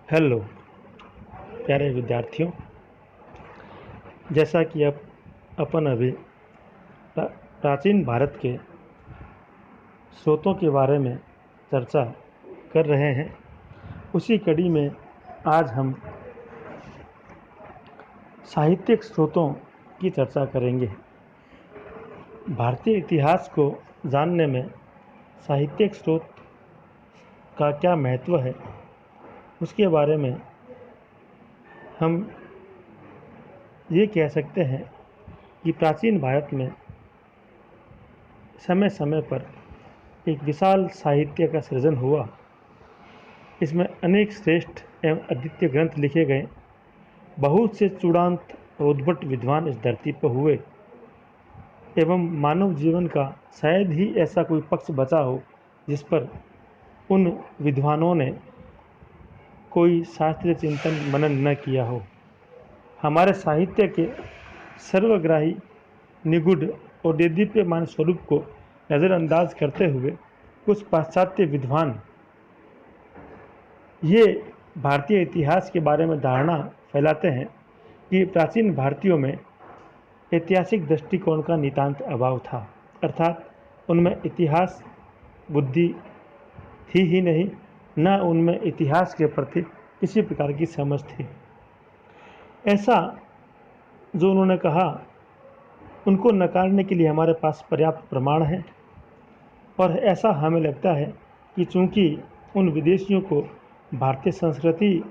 Hello प्यारे विद्यार्थियों, जैसा कि अब अपन अभी प्राचीन भारत के स्रोतों के बारे में चर्चा कर रहे हैं, उसी कड़ी में आज हम साहित्यिक स्रोतों की चर्चा करेंगे। भारतीय इतिहास को जानने में साहित्यिक स्रोत का क्या महत्व है, उसके बारे में हम ये कह सकते हैं कि प्राचीन भारत में समय समय पर एक विशाल साहित्य का सृजन हुआ। इसमें अनेक श्रेष्ठ एवं अद्वितीय ग्रंथ लिखे गए। बहुत से चूड़ांत और उद्भट विद्वान इस धरती पर हुए एवं मानव जीवन का शायद ही ऐसा कोई पक्ष बचा हो जिस पर उन विद्वानों ने कोई शास्त्रीय चिंतन मनन न किया हो। हमारे साहित्य के सर्वग्राही, निगूढ़ और देदीप्यमान स्वरूप को नज़रअंदाज करते हुए कुछ पाश्चात्य विद्वान ये भारतीय इतिहास के बारे में धारणा फैलाते हैं कि प्राचीन भारतीयों में ऐतिहासिक दृष्टिकोण का नितांत अभाव था, अर्थात उनमें इतिहास बुद्धि थी ही नहीं, न उनमें इतिहास के प्रति किसी प्रकार की समझ थी। ऐसा जो उन्होंने कहा, उनको नकारने के लिए हमारे पास पर्याप्त प्रमाण है। और ऐसा हमें लगता है कि चूंकि उन विदेशियों को भारतीय संस्कृति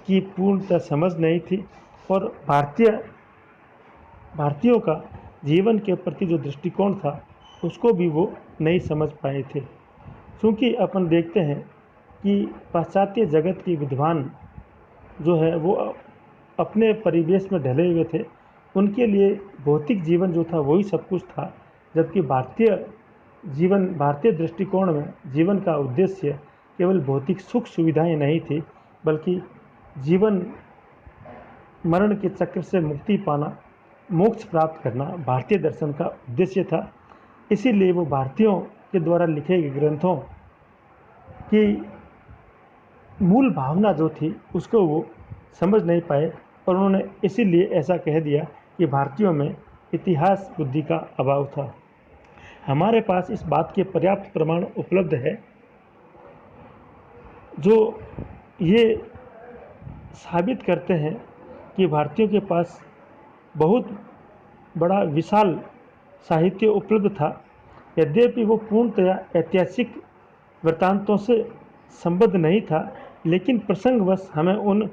की पूर्णतः समझ नहीं थी और भारतीयों का जीवन के प्रति जो दृष्टिकोण था उसको भी वो नहीं समझ पाए थे। क्योंकि अपन देखते हैं कि पाश्चात्य जगत के विद्वान जो है वो अपने परिवेश में ढले हुए थे। उनके लिए भौतिक जीवन जो था वही सब कुछ था, जबकि भारतीय दृष्टिकोण में जीवन का उद्देश्य केवल भौतिक सुख सुविधाएं नहीं थी, बल्कि जीवन मरण के चक्र से मुक्ति पाना, मोक्ष प्राप्त करना भारतीय दर्शन का उद्देश्य था। इसीलिए वो भारतीयों के द्वारा लिखे गए ग्रंथों की मूल भावना जो थी उसको वो समझ नहीं पाए और उन्होंने इसीलिए ऐसा कह दिया कि भारतीयों में इतिहास बुद्धि का अभाव था। हमारे पास इस बात के पर्याप्त प्रमाण उपलब्ध है जो ये साबित करते हैं कि भारतीयों के पास बहुत बड़ा विशाल साहित्य उपलब्ध था। यद्यपि वो पूर्णतया ऐतिहासिक वृत्तांतों से संबद्ध नहीं था, लेकिन प्रसंगवश हमें उन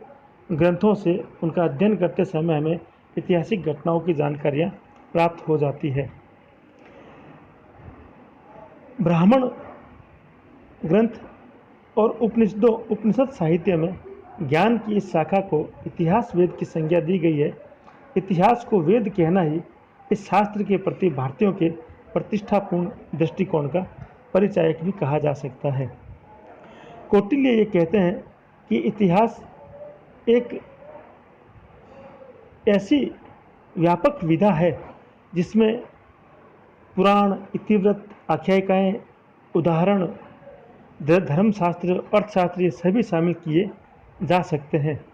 ग्रंथों से उनका अध्ययन करते समय हमें ऐतिहासिक घटनाओं की जानकारियाँ प्राप्त हो जाती है। ब्राह्मण ग्रंथ और उपनिषद साहित्य में ज्ञान की इस शाखा को इतिहास वेद की संज्ञा दी गई है। इतिहास को वेद कहना ही इस शास्त्र के प्रति भारतीयों के प्रतिष्ठापूर्ण दृष्टिकोण का परिचायक भी कहा जा सकता है। कौटिल्य ये कहते हैं कि इतिहास एक ऐसी व्यापक विधा है जिसमें पुराण, इतिवृत्त, आख्यायिकाएं, उदाहरण, धर्मशास्त्र, अर्थशास्त्र ये सभी शामिल किए जा सकते हैं।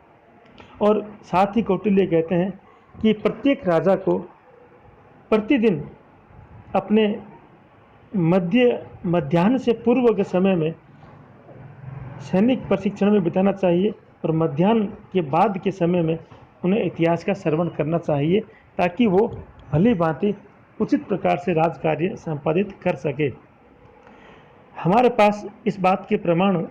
और साथ ही कौटिल्य कहते हैं कि प्रत्येक राजा को प्रतिदिन अपने मध्याह्न से पूर्व के समय में सैनिक प्रशिक्षण में बिताना चाहिए और मध्याह्न के बाद के समय में उन्हें इतिहास का श्रवण करना चाहिए, ताकि वो भली भांति उचित प्रकार से राजकार्य संपादित कर सके। हमारे पास इस बात के प्रमाण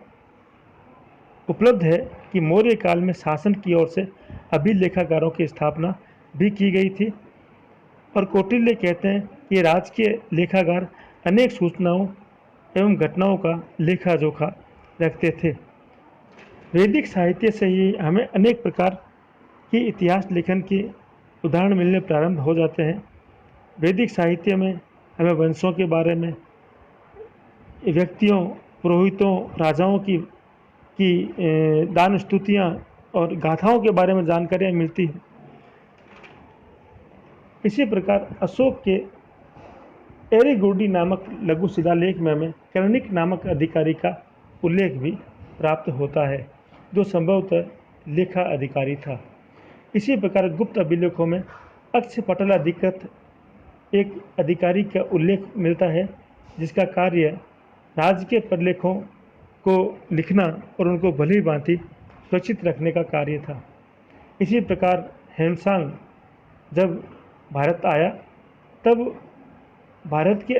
उपलब्ध है कि मौर्य काल में शासन की ओर से अभिलेखागारों की स्थापना भी की गई थी। और कौटिल्य कहते हैं कि राजकीय लेखागार अनेक सूचनाओं एवं घटनाओं का लेखा जोखा रखते थे। वैदिक साहित्य से ही हमें अनेक प्रकार की इतिहास लेखन के उदाहरण मिलने प्रारंभ हो जाते हैं। वैदिक साहित्य में हमें वंशों के बारे में, व्यक्तियों, पुरोहितों, राजाओं की दान स्तुतियाँ और गाथाओं के बारे में जानकारियाँ मिलती हैं। इसी प्रकार अशोक के एरिगोडी नामक लघु शिलालेख में हमें कर्णिक नामक अधिकारी का उल्लेख भी प्राप्त होता है। जो संभवतः लेखा अधिकारी था। इसी प्रकार गुप्त अभिलेखों में अक्षपटलाधिकृत एक अधिकारी का उल्लेख मिलता है, जिसका कार्य राज्य के प्रलेखों को लिखना और उनको भली भांति सुरक्षित रखने का कार्य था। इसी प्रकार हेमसांग जब भारत आया तब भारत के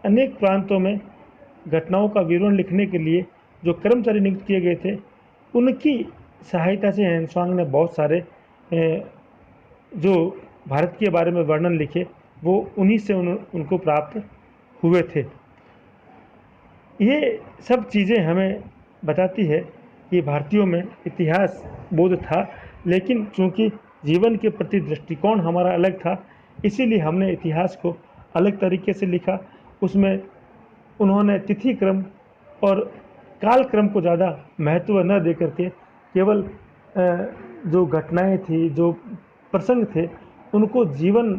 अनेक प्रांतों में घटनाओं का विवरण लिखने के लिए जो कर्मचारी नियुक्त किए गए थे, उनकी सहायता से हेमसांग ने बहुत सारे जो भारत के बारे में वर्णन लिखे, वो उन्हीं से उनको प्राप्त हुए थे। ये सब चीज़ें हमें बताती है कि भारतीयों में इतिहास बोध था, लेकिन चूंकि जीवन के प्रति दृष्टिकोण हमारा अलग था, इसीलिए हमने इतिहास को अलग तरीके से लिखा। उसमें उन्होंने तिथि क्रम और काल क्रम को ज़्यादा महत्व न दे करके केवल जो घटनाएं थी, जो प्रसंग थे, उनको जीवन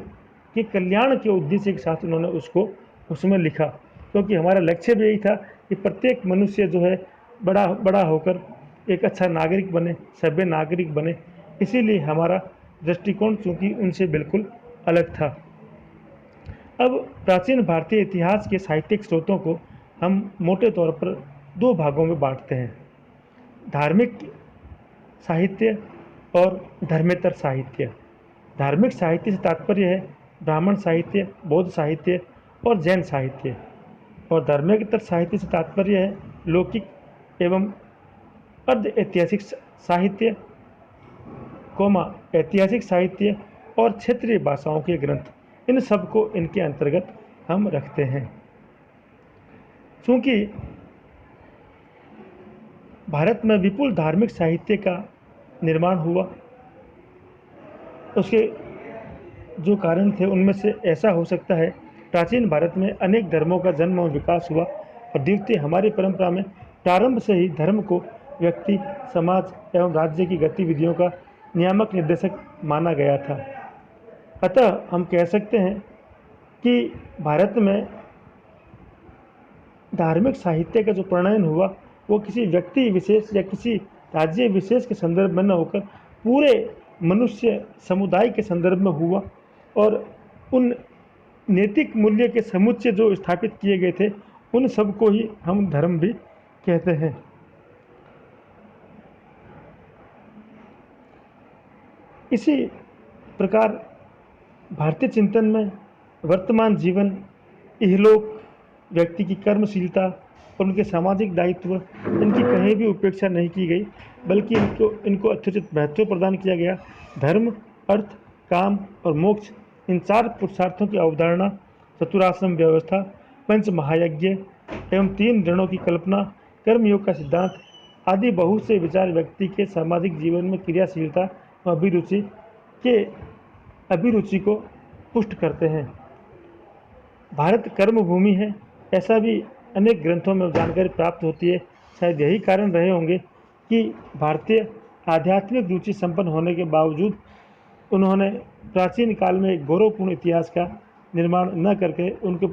के कल्याण के उद्देश्य के साथ उन्होंने उसको उसमें लिखा, क्योंकि हमारा लक्ष्य भी यही था कि प्रत्येक मनुष्य जो है बड़ा बड़ा होकर एक अच्छा नागरिक बने, सभ्य नागरिक बने। इसीलिए हमारा दृष्टिकोण चूँकि उनसे बिल्कुल अलग था। अब प्राचीन भारतीय इतिहास के साहित्यिक स्रोतों को हम मोटे तौर पर दो भागों में बांटते हैं: धार्मिक साहित्य और धर्मेतर साहित्य। धार्मिक साहित्य से तात्पर्य है ब्राह्मण साहित्य, बौद्ध साहित्य और जैन साहित्य, और धर्मेतर साहित्य से तात्पर्य है लौकिक एवं अर्ध ऐतिहासिक साहित्य, ऐतिहासिक साहित्य और क्षेत्रीय भाषाओं के ग्रंथ। इन सब को इनके अंतर्गत हम रखते हैं। चूँकि भारत में विपुल धार्मिक साहित्य का निर्माण हुआ, उसके जो कारण थे उनमें से ऐसा हो सकता है प्राचीन भारत में अनेक धर्मों का जन्म और विकास हुआ, और द्वितीय हमारी परंपरा में प्रारंभ से ही धर्म को व्यक्ति, समाज एवं राज्य की गतिविधियों का नियामक निर्देशक माना गया था। अतः हम कह सकते हैं कि भारत में धार्मिक साहित्य का जो प्रणयन हुआ वो किसी व्यक्ति विशेष या किसी राज्य विशेष के संदर्भ में न होकर पूरे मनुष्य समुदाय के संदर्भ में हुआ, और उन नैतिक मूल्य के समुच्चय जो स्थापित किए गए थे उन सब को ही हम धर्म भी कहते हैं। इसी प्रकार भारतीय चिंतन में वर्तमान जीवन, इहलोक, व्यक्ति की कर्मशीलता और उनके सामाजिक दायित्व, इनकी कहीं भी उपेक्षा नहीं की गई, बल्कि इनको अत्यधिक महत्व प्रदान किया गया। धर्म, अर्थ, काम और मोक्ष, इन चार पुरुषार्थों की अवधारणा, चतुराश्रम व्यवस्था, पंच महायज्ञ एवं 3 ऋणों की कल्पना, कर्मयोग का सिद्धांत आदि बहुत से विचार व्यक्ति के सामाजिक जीवन में क्रियाशीलता व अभिरुचि को पुष्ट करते हैं। भारत कर्मभूमि है, ऐसा भी अनेक ग्रंथों में जानकारी प्राप्त होती है। शायद यही कारण रहे होंगे कि भारतीय आध्यात्मिक रुचि संपन्न होने के बावजूद उन्होंने प्राचीन काल में एक गौरवपूर्ण इतिहास का निर्माण न करके उनको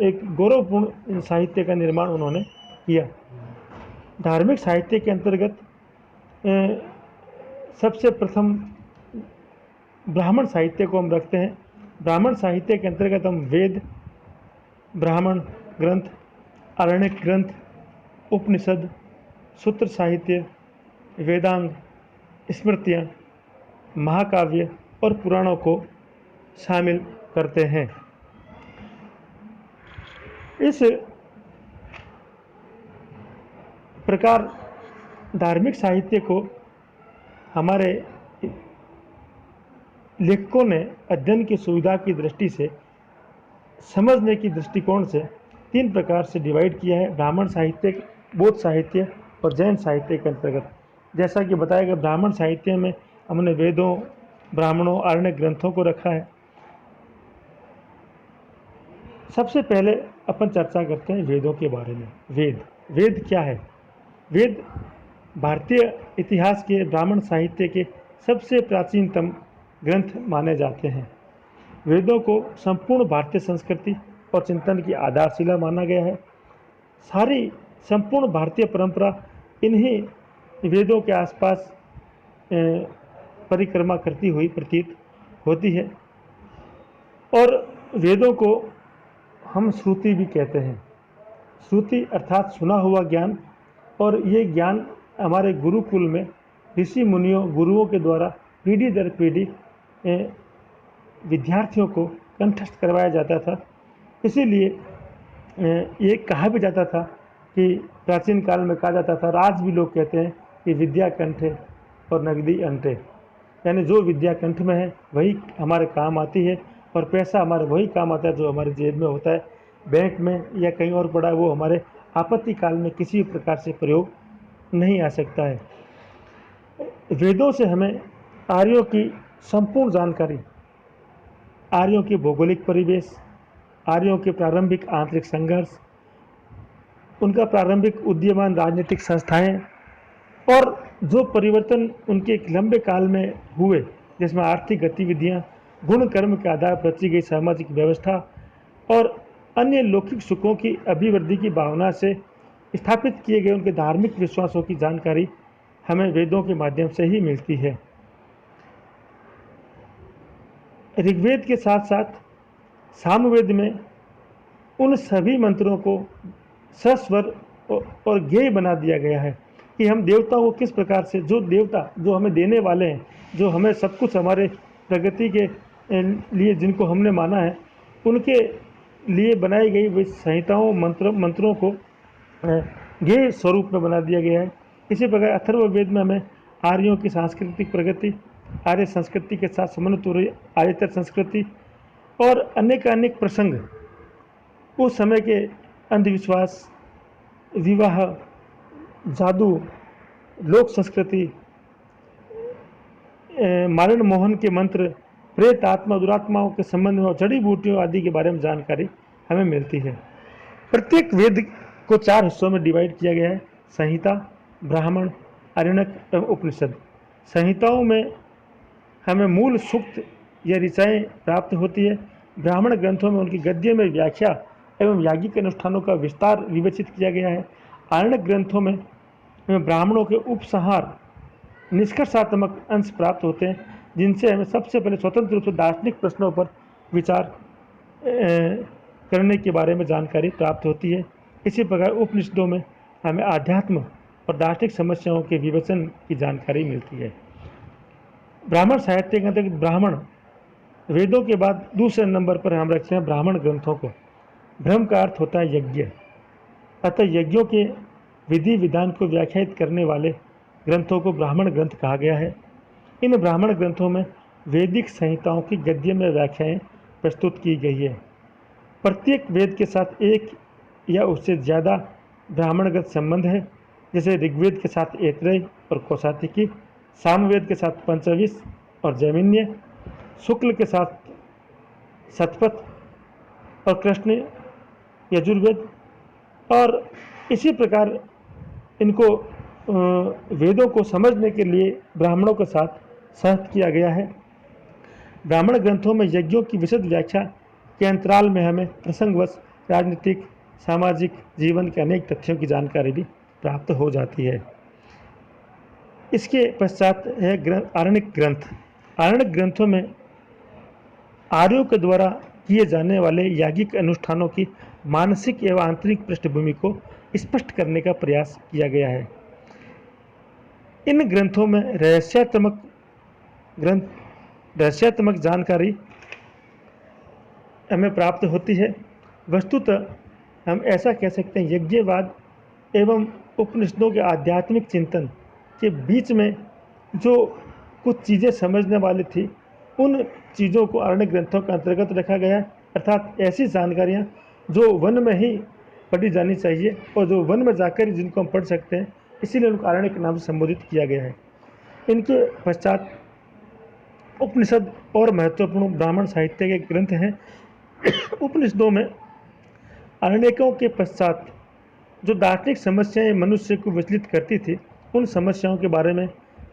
एक गौरवपूर्ण साहित्य का निर्माण उन्होंने किया। धार्मिक साहित्य के अंतर्गत सबसे प्रथम ब्राह्मण साहित्य को हम रखते हैं। ब्राह्मण साहित्य के अंतर्गत हम वेद, ब्राह्मण ग्रंथ, आरण्यक ग्रंथ, उपनिषद, सूत्र साहित्य, वेदांग, स्मृतियाँ, महाकाव्य और पुराणों को शामिल करते हैं। इस प्रकार धार्मिक साहित्य को हमारे लेखकों ने अध्ययन की सुविधा की दृष्टि से, समझने की दृष्टिकोण से 3 प्रकार से डिवाइड किया है: ब्राह्मण साहित्य, बौद्ध साहित्य और जैन साहित्य के अंतर्गत। जैसा कि बताया गया, ब्राह्मण साहित्य में हमने वेदों, ब्राह्मणों, आरण्यक ग्रंथों को रखा है। सबसे पहले अपन चर्चा करते हैं वेदों के बारे में। वेद क्या है? वेद भारतीय इतिहास के ब्राह्मण साहित्य के सबसे प्राचीनतम ग्रंथ माने जाते हैं। वेदों को संपूर्ण भारतीय संस्कृति और चिंतन की आधारशिला माना गया है। सारी संपूर्ण भारतीय परंपरा इन्हीं वेदों के आसपास परिक्रमा करती हुई प्रतीत होती है। और वेदों को हम श्रुति भी कहते हैं। श्रुति अर्थात सुना हुआ ज्ञान, और ये ज्ञान हमारे गुरुकुल में ऋषि मुनियों गुरुओं के द्वारा पीढ़ी दर पीढ़ी विद्यार्थियों को कंठस्थ करवाया जाता था। इसीलिए ये कहा भी जाता था कि प्राचीन काल में कहा जाता था, और आज भी लोग कहते हैं कि विद्या कंठे और नगदी अंटे, यानी जो विद्या कंठ में है वही हमारे काम आती है, और पैसा हमारे वही काम आता है जो हमारे जेब में होता है, बैंक में या कहीं और पड़ा है, वो हमारे आपत्ति काल में किसी भी प्रकार से प्रयोग नहीं आ सकता है। वेदों से हमें आर्यों की संपूर्ण जानकारी, आर्यों के भौगोलिक परिवेश, आर्यों के प्रारंभिक आंतरिक संघर्ष, उनका प्रारंभिक उदीयमान राजनीतिक संस्थाएं, और जो परिवर्तन उनके एक लंबे काल में हुए, जिसमें आर्थिक गतिविधियां, गुण कर्म के आधार पर रची गई सामाजिक व्यवस्था और अन्य लौकिक सुखों की अभिवृद्धि की भावना से स्थापित किए गए उनके धार्मिक विश्वासों की जानकारी हमें वेदों के माध्यम से ही मिलती है। ऋग्वेद के साथ साथ सामवेद में उन सभी मंत्रों को सस्वर और ज्ञेय बना दिया गया है कि हम देवताओं को किस प्रकार से, जो देवता जो हमें देने वाले हैं, जो हमें सब कुछ हमारे प्रगति के लिए जिनको हमने माना है, उनके लिए बनाई गई वे संहिताओं मंत्रों को ज्ञेय स्वरूप में बना दिया गया है। इसी प्रकार अथर्ववेद में हमें आर्यों की सांस्कृतिक प्रगति, आर्य संस्कृति के साथ समन्वित हो रही आर्यतर संस्कृति और अनेक प्रसंग, उस समय के अंधविश्वास, विवाह, जादू, लोक संस्कृति, मारण मोहन के मंत्र, प्रेत आत्मा दुरात्माओं के संबंध में और जड़ी बूटियों आदि के बारे में जानकारी हमें मिलती है। प्रत्येक वेद को 4 हिस्सों में डिवाइड किया गया है: संहिता, ब्राह्मण, आरण्यक एवं उपनिषद। संहिताओं में हमें मूल सूक्त या ऋचाएँ प्राप्त होती है। ब्राह्मण ग्रंथों में उनकी गद्य में व्याख्या एवं याज्ञिक अनुष्ठानों का विस्तार विवेचित किया गया है। आरण्यक ग्रंथों में ब्राह्मणों के उपसंहार, निष्कर्षात्मक अंश प्राप्त होते हैं, जिनसे हमें सबसे पहले स्वतंत्र रूप से दार्शनिक प्रश्नों पर विचार करने के बारे में जानकारी प्राप्त होती है। इसी प्रकार उपनिषदों में हमें आध्यात्म और दार्शनिक समस्याओं के विवेचन की जानकारी मिलती है। ब्राह्मण साहित्य के अंतर्गत ब्राह्मण वेदों के बाद दूसरे नंबर पर हम रखते हैं ब्राह्मण ग्रंथों को। ब्रह्म का अर्थ होता है यज्ञ, अतः यज्ञों के विधि विधान को व्याख्यायित करने वाले ग्रंथों को ब्राह्मण ग्रंथ कहा गया है। इन ब्राह्मण ग्रंथों में वैदिक संहिताओं की गद्य में व्याख्याएं प्रस्तुत की गई है। प्रत्येक वेद के साथ एक या उससे ज़्यादा ब्राह्मणगत संबंध है, जैसे ऋग्वेद के साथ ऐतरेय और कौशातिकी, सामवेद के साथ पंचविश और जैमिन्य, शुक्ल के साथ शतपथ और कृष्ण यजुर्वेद। और इसी प्रकार इनको वेदों को समझने के लिए ब्राह्मणों के साथ सहत किया गया है। ब्राह्मण ग्रंथों में यज्ञों की विशद व्याख्या के अंतराल में हमें प्रसंगवश राजनीतिक, सामाजिक जीवन के अनेक तथ्यों की जानकारी भी प्राप्त हो जाती है। इसके पश्चात है आरण्यक ग्रंथ। आरण्यक ग्रंथों में आर्यों के द्वारा किए जाने वाले याज्ञिक अनुष्ठानों की मानसिक एवं आंतरिक पृष्ठभूमि को स्पष्ट करने का प्रयास किया गया है। इन ग्रंथों में रहस्यात्मक जानकारी हमें प्राप्त होती है। वस्तुतः हम ऐसा कह सकते हैं, यज्ञवाद एवं उपनिषदों के आध्यात्मिक चिंतन के बीच में जो कुछ चीज़ें समझने वाली थी, उन चीज़ों को आरण्यक ग्रंथों के अंतर्गत रखा गया है। अर्थात ऐसी जानकारियाँ जो वन में ही पढ़ी जानी चाहिए और जो वन में जाकर जिनको हम पढ़ सकते हैं, इसीलिए उनको आरण्यक के नाम से संबोधित किया गया है। इनके पश्चात उपनिषद और महत्वपूर्ण ब्राह्मण साहित्य के ग्रंथ हैं। उपनिषदों में आरण्यकों के पश्चात जो दार्शनिक समस्याएं मनुष्य को विचलित करती थी, उन समस्याओं के बारे में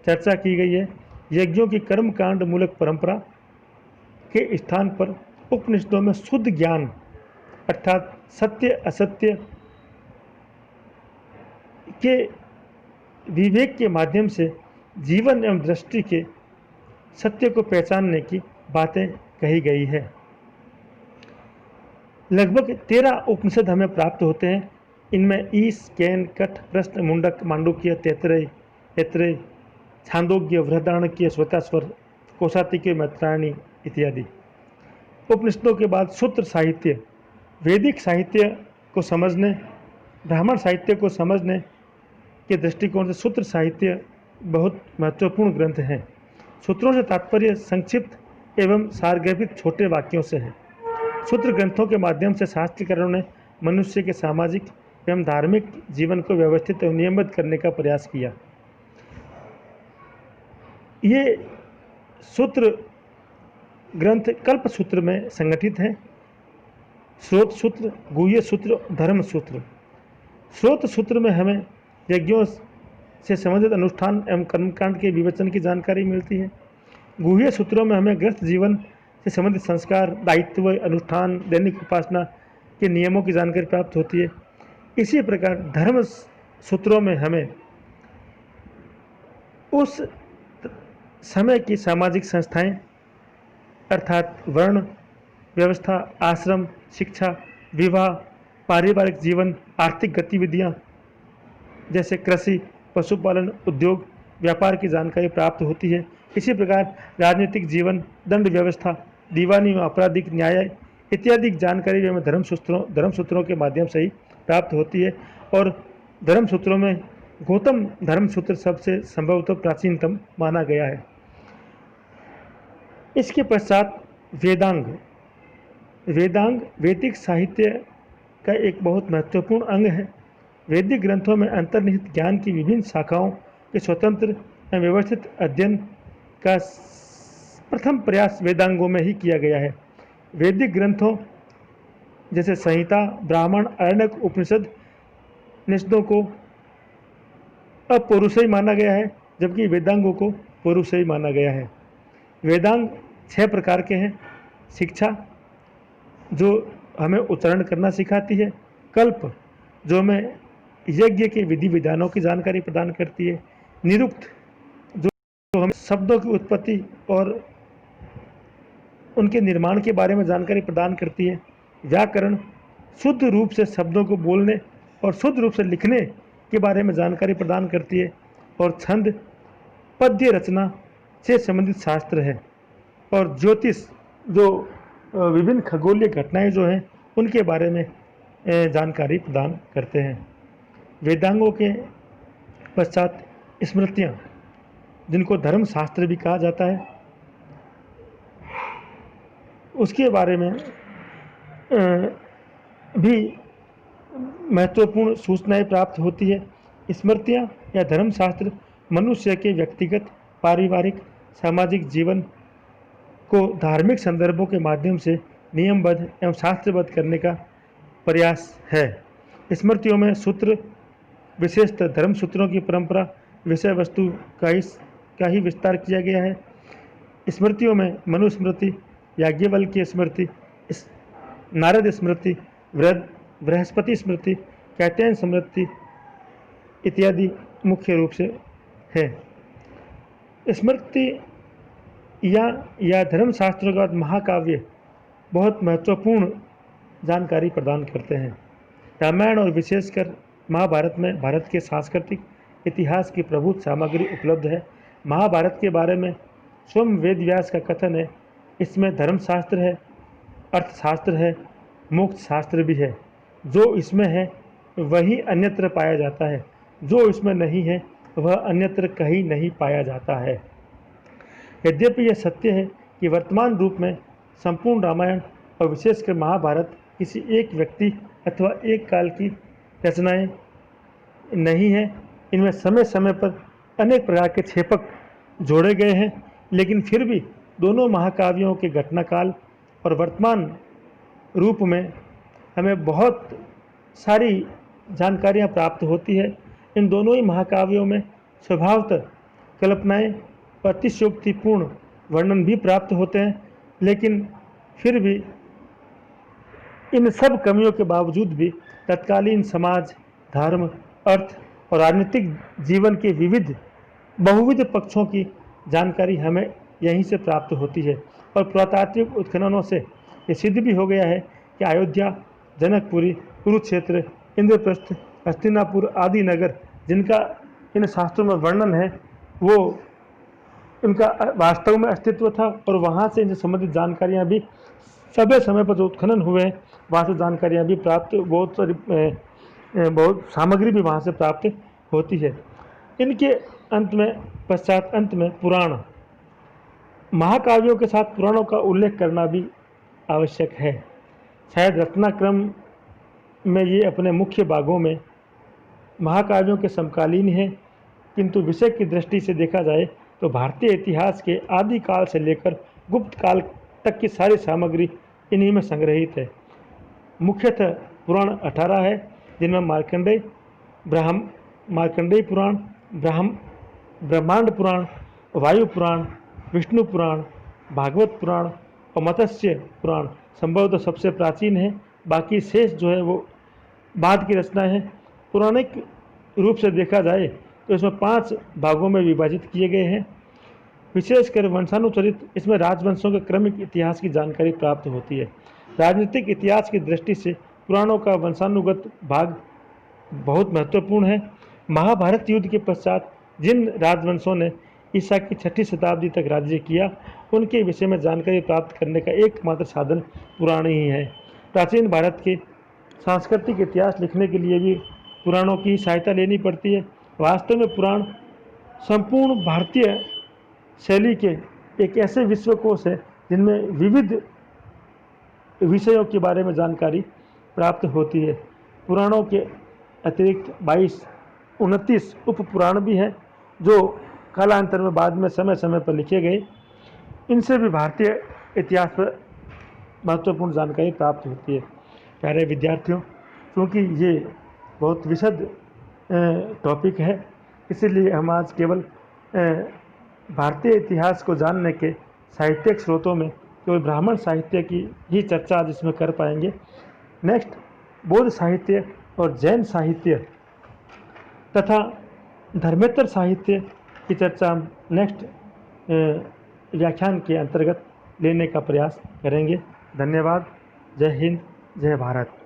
चर्चा की गई है। यज्ञों की कर्मकांड मूलक परंपरा के स्थान पर उपनिषदों में शुद्ध ज्ञान अर्थात सत्य असत्य के विवेक के माध्यम से जीवन एवं दृष्टि के सत्य को पहचानने की बातें कही गई है। लगभग 13 उपनिषद हमें प्राप्त होते हैं। इनमें ईश, केन, कठ, प्रश्न, मुंडक, मांडुक्य, तैतरेय, ऐतरेय, छांदोग्य, बृहदारण्यक, श्वेताश्वर, कौशातिक, मैत्रायणी इत्यादि। उपनिषदों के बाद सूत्र साहित्य, वैदिक साहित्य को समझने, ब्राह्मण साहित्य को समझने के दृष्टिकोण से सूत्र साहित्य बहुत महत्वपूर्ण ग्रंथ हैं। सूत्रों से तात्पर्य संक्षिप्त एवं सारगर्भित छोटे वाक्यों से है। सूत्र ग्रंथों के माध्यम से शास्त्रकारों ने मनुष्य के सामाजिक एवं धार्मिक जीवन को व्यवस्थित एवं नियमित करने का प्रयास किया। ये सूत्र ग्रंथ कल्प सूत्र में संगठित हैं। स्रोत सूत्र, गुह्य सूत्र, धर्म सूत्र। स्रोत सूत्र में हमें यज्ञों से संबंधित अनुष्ठान एवं कर्मकांड के विवेचन की जानकारी मिलती है। गुह्य सूत्रों में हमें गृहस्थ जीवन से संबंधित संस्कार, दायित्व, अनुष्ठान, दैनिक उपासना के नियमों की जानकारी प्राप्त होती है। इसी प्रकार धर्म सूत्रों में हमें उस समय की सामाजिक संस्थाएं अर्थात वर्ण व्यवस्था, आश्रम, शिक्षा, विवाह, पारिवारिक जीवन, आर्थिक गतिविधियां जैसे कृषि, पशुपालन, उद्योग, व्यापार की जानकारी प्राप्त होती है। इसी प्रकार राजनीतिक जीवन, दंड व्यवस्था, दीवानी व आपराधिक न्याय इत्यादि जानकारी भी हमें धर्मसूत्रों के माध्यम से ही प्राप्त होती है। और धर्मसूत्रों में गौतम धर्मसूत्र सबसे संभवतः प्राचीनतम माना गया है। इसके पश्चात वेदांग। वेदांग वैदिक साहित्य का एक बहुत महत्वपूर्ण अंग है। वैदिक ग्रंथों में अंतर्निहित ज्ञान की विभिन्न शाखाओं के स्वतंत्र एवं व्यवस्थित अध्ययन का प्रथम प्रयास वेदांगों में ही किया गया है। वैदिक ग्रंथों जैसे संहिता, ब्राह्मण, आरण्यक, उपनिषद, निषदों को अपौरुषेय माना गया है, जबकि वेदांगों को पौरुषेय माना गया है। वेदांग 6 प्रकार के हैं। शिक्षा, जो हमें उच्चारण करना सिखाती है। कल्प, जो हमें यज्ञ के विधि विधानों की जानकारी प्रदान करती है। निरुक्त, जो हमें शब्दों की उत्पत्ति और उनके निर्माण के बारे में जानकारी प्रदान करती है। व्याकरण, शुद्ध रूप से शब्दों को बोलने और शुद्ध रूप से लिखने के बारे में जानकारी प्रदान करती है। और छंद, पद्य रचना से संबंधित शास्त्र है। और ज्योतिष, जो विभिन्न खगोलीय घटनाएं जो हैं उनके बारे में जानकारी प्रदान करते हैं। वेदांगों के पश्चात स्मृतियाँ, जिनको धर्मशास्त्र भी कहा जाता है, उसके बारे में भी महत्वपूर्ण सूचनाएं प्राप्त होती है। स्मृतियाँ या धर्मशास्त्र मनुष्य के व्यक्तिगत, पारिवारिक, सामाजिक जीवन को धार्मिक संदर्भों के माध्यम से नियमबद्ध एवं शास्त्रबद्ध करने का प्रयास है। स्मृतियों में सूत्र, विशेषतः धर्मसूत्रों की परंपरा, विषय वस्तु का ही विस्तार किया गया है। स्मृतियों में मनुस्मृति, याज्ञवल्क्य स्मृति, नारद स्मृति, बृहस्पति स्मृति, कात्यायन स्मृति इत्यादि मुख्य रूप से है। स्मृति या धर्मशास्त्रों के बाद महाकाव्य बहुत महत्वपूर्ण जानकारी प्रदान करते हैं। रामायण और विशेषकर महाभारत में भारत के सांस्कृतिक इतिहास की प्रभुत सामग्री उपलब्ध है। महाभारत के बारे में स्वयं वेद व्यास का कथन है। इसमें धर्मशास्त्र है, अर्थशास्त्र है, मोक्ष शास्त्र भी है। जो इसमें है वही अन्यत्र पाया जाता है, जो इसमें नहीं है वह अन्यत्र कहीं नहीं पाया जाता है। यद्यपि यह सत्य है कि वर्तमान रूप में संपूर्ण रामायण और विशेषकर महाभारत किसी एक व्यक्ति अथवा एक काल की रचनाएं नहीं हैं, इनमें समय समय पर अनेक प्रकार के छेपक जोड़े गए हैं, लेकिन फिर भी दोनों महाकाव्यों के घटनाकाल और वर्तमान रूप में हमें बहुत सारी जानकारियाँ प्राप्त होती है। इन दोनों ही महाकाव्यों में स्वभावतः कल्पनाएँ और अतिशयोक्तिपूर्ण वर्णन भी प्राप्त होते हैं, लेकिन फिर भी इन सब कमियों के बावजूद भी तत्कालीन समाज, धर्म, अर्थ और राजनीतिक जीवन के बहुविध पक्षों की जानकारी हमें यहीं से प्राप्त होती है। और पुरातात्विक उत्खननों से ये सिद्ध भी हो गया है कि अयोध्या, जनकपुरी, कुरुक्षेत्र, इंद्रप्रस्थ, हस्तिनापुर आदि नगर जिनका इन शास्त्रों में वर्णन है, वो उनका वास्तव में अस्तित्व था। और वहाँ से इनसे संबंधित जानकारियाँ भी समय समय पर जो उत्खनन हुए हैं वहाँ से जानकारियाँ भी प्राप्त, बहुत सारी बहुत सामग्री भी वहाँ से प्राप्त होती है। इनके अंत में पुराण, महाकाव्यों के साथ पुराणों का उल्लेख करना भी आवश्यक है। शायद रत्नाक्रम में ये अपने मुख्य भागों में महाकाव्यों के समकालीन है, किंतु विषय की दृष्टि से देखा जाए तो भारतीय इतिहास के आदि काल से लेकर गुप्त काल तक की सारी सामग्री इन्हीं में संग्रहित है। मुख्यतः पुराण 18 है, जिनमें मार्कंडेय पुराण, ब्रह्मांड पुराण, वायु पुराण, विष्णु पुराण, भागवत पुराण और मत्स्य पुराण संभवतः सबसे प्राचीन है। बाकी शेष जो है वो बाद की रचना है। पौराणिक रूप से देखा जाए तो इसमें 5 भागों में विभाजित किए गए हैं। विशेषकर वंशानुचरित, इसमें राजवंशों के क्रमिक इतिहास की जानकारी प्राप्त होती है। राजनीतिक इतिहास की दृष्टि से पुराणों का वंशानुगत भाग बहुत महत्वपूर्ण है। महाभारत युद्ध के पश्चात जिन राजवंशों ने ईसा की 6वीं शताब्दी तक राज्य किया, उनके विषय में जानकारी प्राप्त करने का एकमात्र साधन पुराण ही है। प्राचीन भारत के सांस्कृतिक इतिहास लिखने के लिए भी पुराणों की सहायता लेनी पड़ती है। वास्तव में पुराण संपूर्ण भारतीय शैली के एक ऐसे विश्वकोश है जिनमें विविध विषयों के बारे में जानकारी प्राप्त होती है। पुराणों के अतिरिक्त 29 उप पुराण भी हैं, जो कालांतर में बाद में समय समय पर लिखे गए। इनसे भी भारतीय इतिहास पर महत्वपूर्ण जानकारी प्राप्त होती है। प्यारे विद्यार्थियों, क्योंकि ये बहुत विशद टॉपिक है, इसीलिए हम आज केवल भारतीय इतिहास को जानने के साहित्यिक स्रोतों में केवल ब्राह्मण साहित्य की ही चर्चा आज इसमें कर पाएंगे। नेक्स्ट बौद्ध साहित्य और जैन साहित्य तथा धर्मेतर साहित्य की चर्चा हम नेक्स्ट व्याख्यान के अंतर्गत लेने का प्रयास करेंगे। धन्यवाद। जय हिंद, जय भारत।